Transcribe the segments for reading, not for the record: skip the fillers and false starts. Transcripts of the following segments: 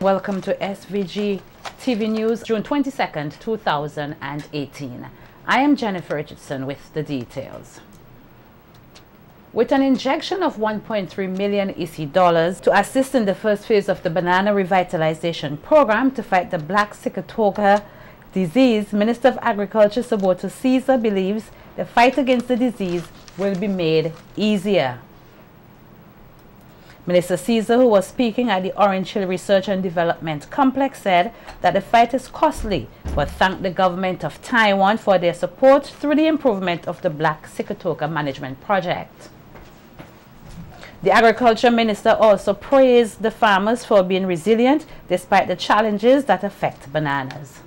Welcome to SVG-TV News, June 22nd, 2018. I am Jennifer Richardson with the details. With an injection of 1.3 million EC dollars to assist in the first phase of the banana revitalization program to fight the black sigatoka disease, Minister of Agriculture Saboto Caesar believes the fight against the disease will be made easier. Minister Caesar, who was speaking at the Orange Hill Research and Development Complex, said that the fight is costly, but thanked the government of Taiwan for their support through the improvement of the Black Sigatoka Management Project. The Agriculture Minister also praised the farmers for being resilient despite the challenges that affect bananas.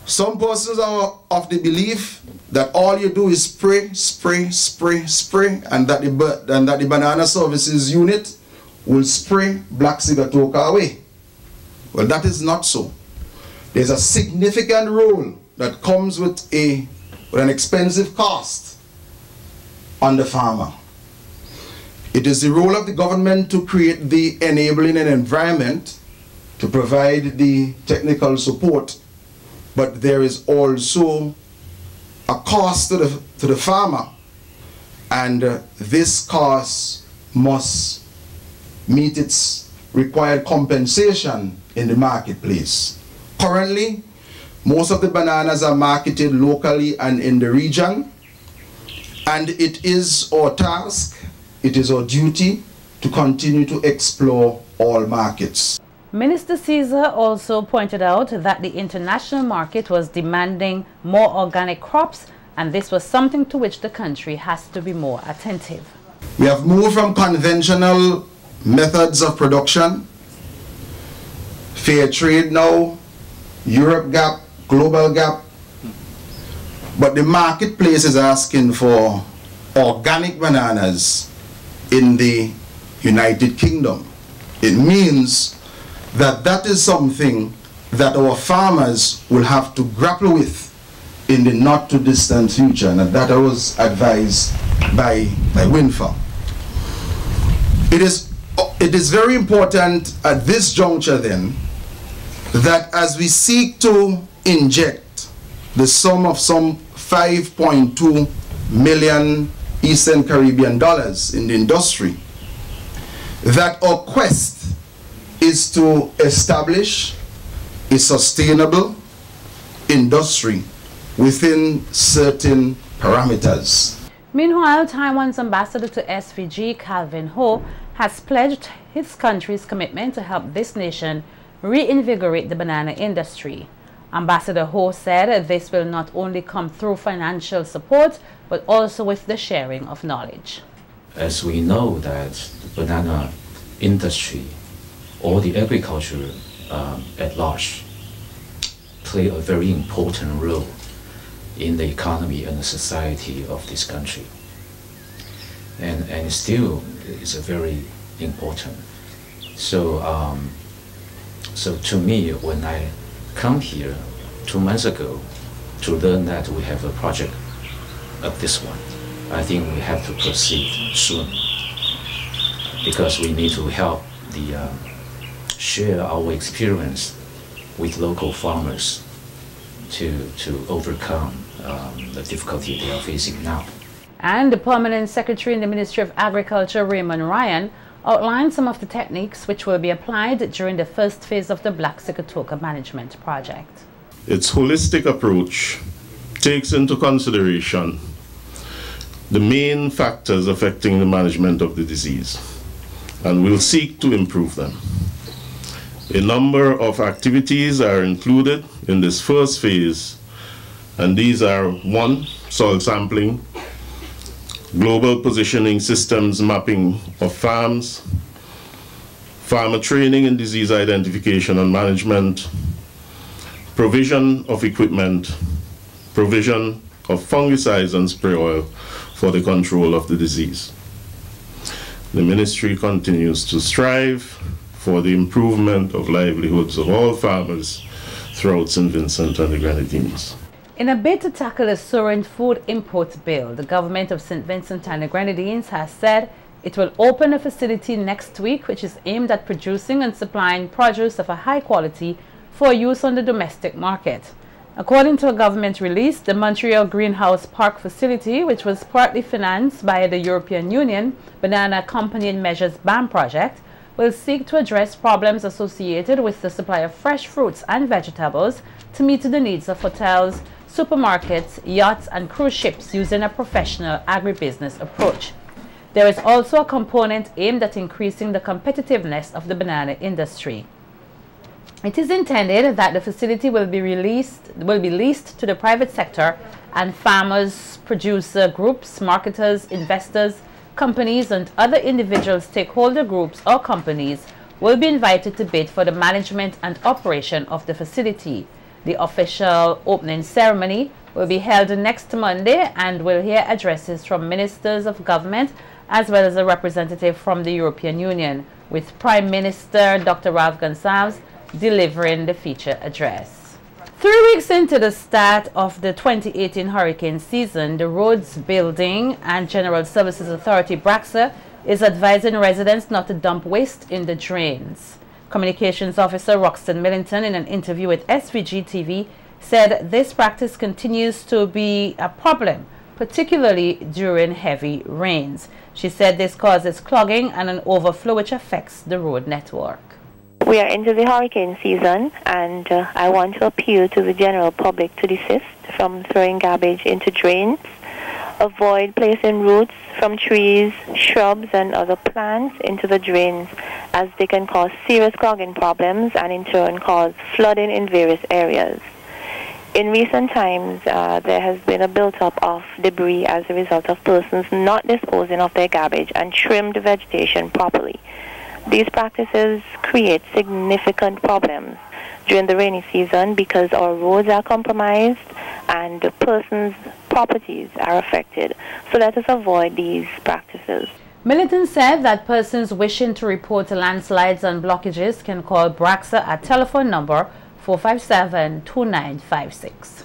Some persons are of the belief that all you do is spray, spray, spray, spray, and that the Banana Services Unit will spray black sigatoka away. Well, that is not so. There's a significant role that comes with an expensive cost on the farmer. It is the role of the government to create the enabling environment to provide the technical support, but there is also a cost to the farmer, and this cost must meet its required compensation in the marketplace. Currently, most of the bananas are marketed locally and in the region, and it is our task, it is our duty to continue to explore all markets. Minister Caesar also pointed out that the international market was demanding more organic crops, and this was something to which the country has to be more attentive. We have moved from conventional methods of production, fair trade now, Europe gap, global gap, but the marketplace is asking for organic bananas in the United Kingdom. It means that is something that our farmers will have to grapple with in the not too distant future, and that was advised by WINFA. It is very important at this juncture then that as we seek to inject the sum of some 5.2 million Eastern Caribbean dollars in the industry, that our quest is to establish a sustainable industry within certain parameters. Meanwhile, Taiwan's ambassador to SVG, Calvin Ho, has pledged his country's commitment to help this nation reinvigorate the banana industry. Ambassador Ho said this will not only come through financial support, but also with the sharing of knowledge. As we know that the banana industry or the agriculture at large play a very important role in the economy and the society of this country. And still is a very important. So to me, when I come here 2 months ago to learn that we have a project of this one, I think we have to proceed soon, because we need to help share our experience with local farmers to overcome the difficulty they are facing now. And the Permanent Secretary in the Ministry of Agriculture, Raymond Ryan, outlined some of the techniques which will be applied during the first phase of the Black Sigatoka Management Project. Its holistic approach takes into consideration the main factors affecting the management of the disease, and will seek to improve them. A number of activities are included in this first phase, and these are: 1, soil sampling, global positioning systems mapping of farms, farmer training in disease identification and management, provision of equipment, provision of fungicides and spray oil for the control of the disease. The ministry continues to strive for the improvement of livelihoods of all farmers throughout St. Vincent and the Grenadines. In a bid to tackle a soaring food import bill, the government of St. Vincent and the Grenadines has said It will open a facility next week which is aimed at producing and supplying produce of a high quality for use on the domestic market. According to a government release, the Montreal Greenhouse Park facility, which was partly financed by the European Union Banana Accompanying Measures BAM project, will seek to address problems associated with the supply of fresh fruits and vegetables to meet the needs of hotels, supermarkets, yachts, and cruise ships using a professional agribusiness approach. There is also a component aimed at increasing the competitiveness of the banana industry. It is intended that the facility will be leased to the private sector, and farmers, producer groups, marketers, investors, companies, and other individual stakeholder groups or companies will be invited to bid for the management and operation of the facility. The official opening ceremony will be held next Monday and will hear addresses from ministers of government as well as a representative from the European Union, with Prime Minister Dr. Ralph Gonsalves delivering the feature address. 3 weeks into the start of the 2018 hurricane season, the Roads Building and General Services Authority, BRAXA, is advising residents not to dump waste in the drains. Communications Officer Roxanne Millington, in an interview with SVG-TV, said this practice continues to be a problem, particularly during heavy rains. She said this causes clogging and an overflow which affects the road network. We are into the hurricane season, and I want to appeal to the general public to desist from throwing garbage into drains. Avoid placing roots from trees, shrubs, and other plants into the drains, as they can cause serious clogging problems and in turn cause flooding in various areas. In recent times, there has been a build-up of debris as a result of persons not disposing of their garbage and trimmed vegetation properly. These practices create significant problems during the rainy season because our roads are compromised and the persons' properties are affected. So let us avoid these practices. Millington said that persons wishing to report landslides and blockages can call BRAXA at telephone number 457-2956.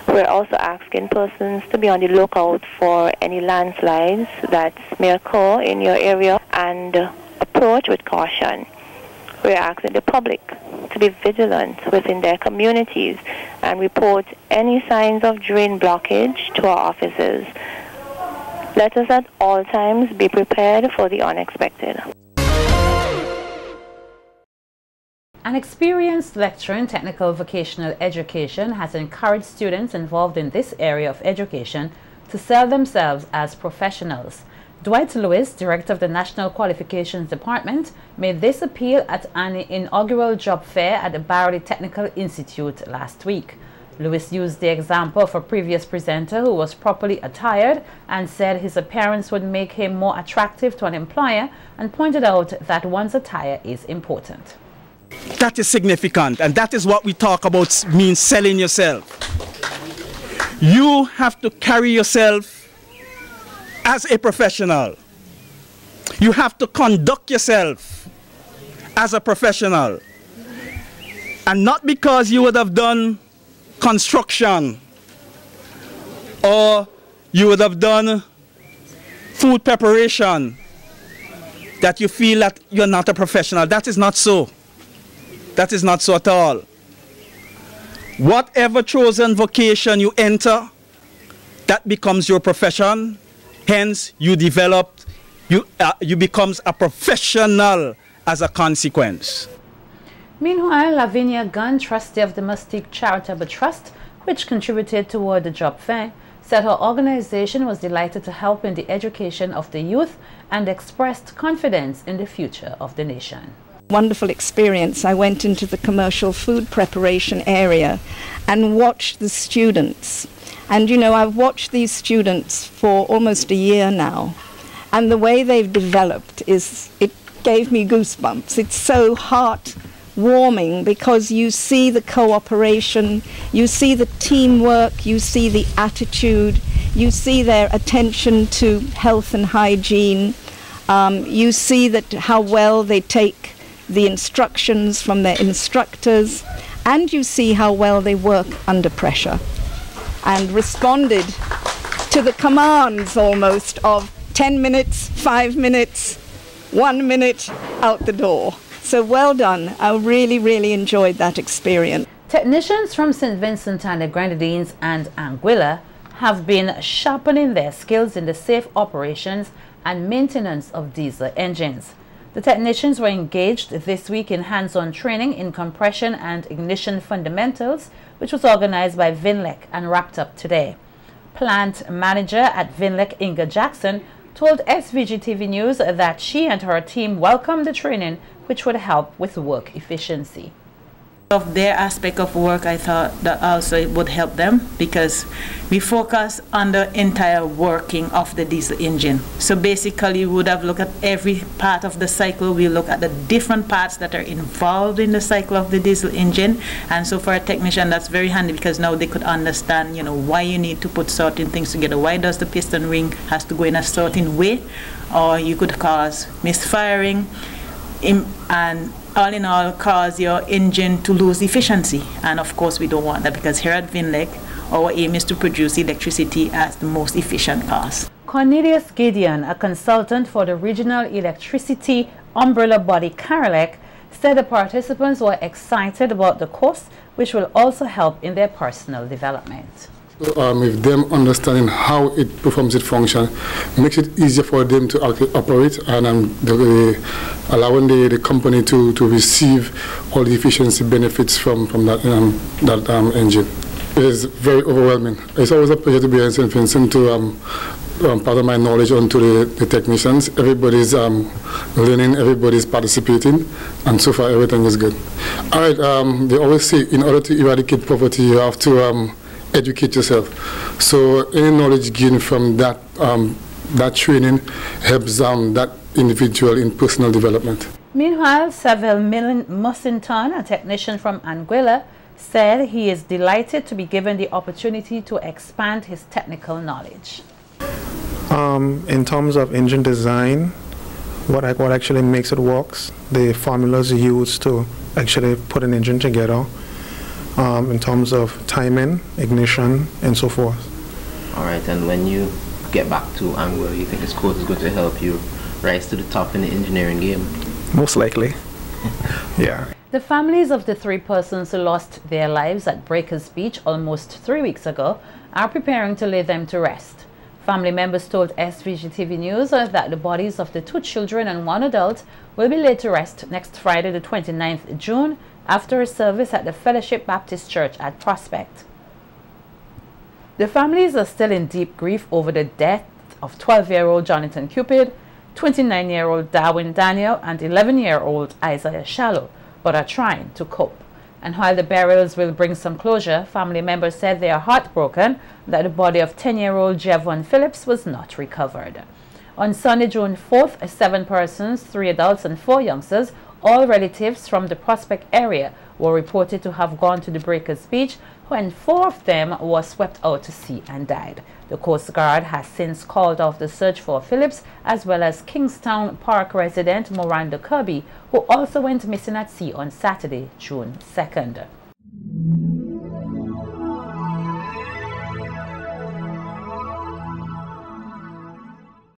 We're also asking persons to be on the lookout for any landslides that may occur in your area and approach with caution. We're asking the public to be vigilant within their communities and report any signs of drain blockage to our offices. Let us at all times be prepared for the unexpected. An experienced lecturer in technical vocational education has encouraged students involved in this area of education to sell themselves as professionals. Dwight Lewis, director of the National Qualifications Department, made this appeal at an inaugural job fair at the Barley Technical Institute last week. Lewis used the example of a previous presenter who was properly attired and said his appearance would make him more attractive to an employer, and pointed out that one's attire is important. That is significant, and that is what we talk about, means selling yourself. You have to carry yourself as a professional. You have to conduct yourself as a professional. And not because you would have done construction or you would have done food preparation that you feel that you're not a professional. That is not so. That is not so at all. Whatever chosen vocation you enter, that becomes your profession. Hence, you become a professional as a consequence. Meanwhile, Lavinia Gunn, trustee of the Mustique Charitable Trust, which contributed toward the job fair, said her organization was delighted to help in the education of the youth and expressed confidence in the future of the nation. Wonderful experience. I went into the commercial food preparation area and watched the students. And you know, I've watched these students for almost a year now, and the way they've developed it gave me goosebumps. It's so heartwarming because you see the cooperation, you see the teamwork, you see the attitude, you see their attention to health and hygiene, you see that how well they take the instructions from their instructors, and you see how well they work under pressure and responded to the commands almost of 10 minutes, 5 minutes, 1 minute, out the door. So well done. I really, really enjoyed that experience. Technicians from St. Vincent and the Grenadines and Anguilla have been sharpening their skills in the safe operations and maintenance of diesel engines. The technicians were engaged this week in hands-on training in compression and ignition fundamentals, which was organized by VINLEC and wrapped up today. Plant manager at VINLEC, Inga Jackson, told SVG-TV News that she and her team welcomed the training, which would help with work efficiency. Of their aspect of work, I thought that also it would help them because we focus on the entire working of the diesel engine. So basically we would have looked at every part of the cycle. We look at the different parts that are involved in the cycle of the diesel engine, and so for a technician that's very handy because now they could understand, you know, why you need to put certain things together. Why does the piston ring has to go in a certain way, or you could cause misfiring and all in all cause your engine to lose efficiency. And of course we don't want that because here at VINLEC our aim is to produce electricity at the most efficient cost. Cornelius Gideon, a consultant for the regional electricity umbrella body CARELEC, said the participants were excited about the course, which will also help in their personal development. With them understanding how it performs its function, makes it easier for them to operate, and allowing the company to receive all the efficiency benefits from that engine. It is very overwhelming. It's always a pleasure to be in St. Vincent to part of my knowledge onto the technicians. Everybody's learning, everybody's participating, and so far everything is good. All right, they always say in order to eradicate poverty, you have to educate yourself. So any knowledge gained from that that training helps that individual in personal development. Meanwhile, Saville Mussington, a technician from Anguilla, said he is delighted to be given the opportunity to expand his technical knowledge. In terms of engine design, what actually makes it works, the formulas used to actually put an engine together, in terms of timing, ignition, and so forth. All right, and when you get back to Anguilla, you think this course is going to help you rise to the top in the engineering game? Most likely, yeah. The families of the 3 persons who lost their lives at Breakers Beach almost 3 weeks ago are preparing to lay them to rest. Family members told SVG-TV News that the bodies of the 2 children and 1 adult will be laid to rest next Friday, the 29th June, after a service at the Fellowship Baptist Church at Prospect. The families are still in deep grief over the death of 12-year-old Jonathan Cupid, 29-year-old Darwin Daniel, and 11-year-old Isaiah Shallow, but are trying to cope. And while the burials will bring some closure, family members said they are heartbroken that the body of 10-year-old Javon Phillips was not recovered. On Sunday, June 4th, 7 persons, 3 adults and 4 youngsters, all relatives from the Prospect area, were reported to have gone to the Breakers Beach, when 4 of them were swept out to sea and died. The Coast Guard has since called off the search for Phillips, as well as Kingstown Park resident Miranda Kirby, who also went missing at sea on Saturday, June 2nd.